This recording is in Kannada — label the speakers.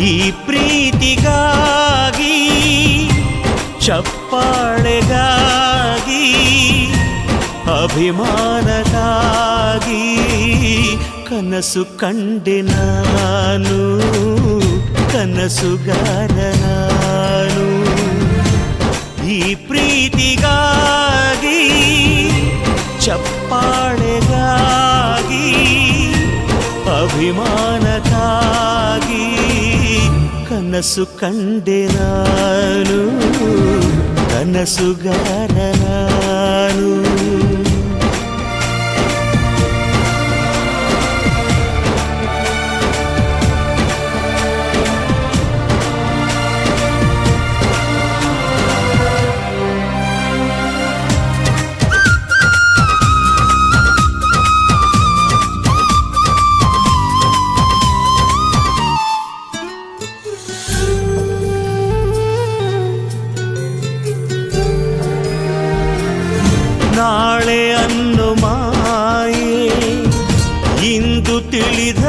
Speaker 1: ಈ ಪ್ರೀತಿಗಾಗಿ ಚಪ್ಪಾಳೆಗಾಗಿ ಅಭಿಮಾನಕ್ಕಾಗಿ ಕನಸು ಕಂಡೆ ನಾನು, ಕನಸುಗಾರ ನಾನು. ಈ ಪ್ರೀತಿಗಾಗಿ ಚಪ್ಪಾಳೆಗಾಗಿ ಅಭಿಮಾನಕ್ಕಾಗಿ ಕನಸು ಕಂಡೆ ನಾನು, ಕನಸುಗಾರ ನಾನು. ನಾಳೆ ಅನ್ನು ಮಾಯೆ ಇಂದು ತಿಳಿದ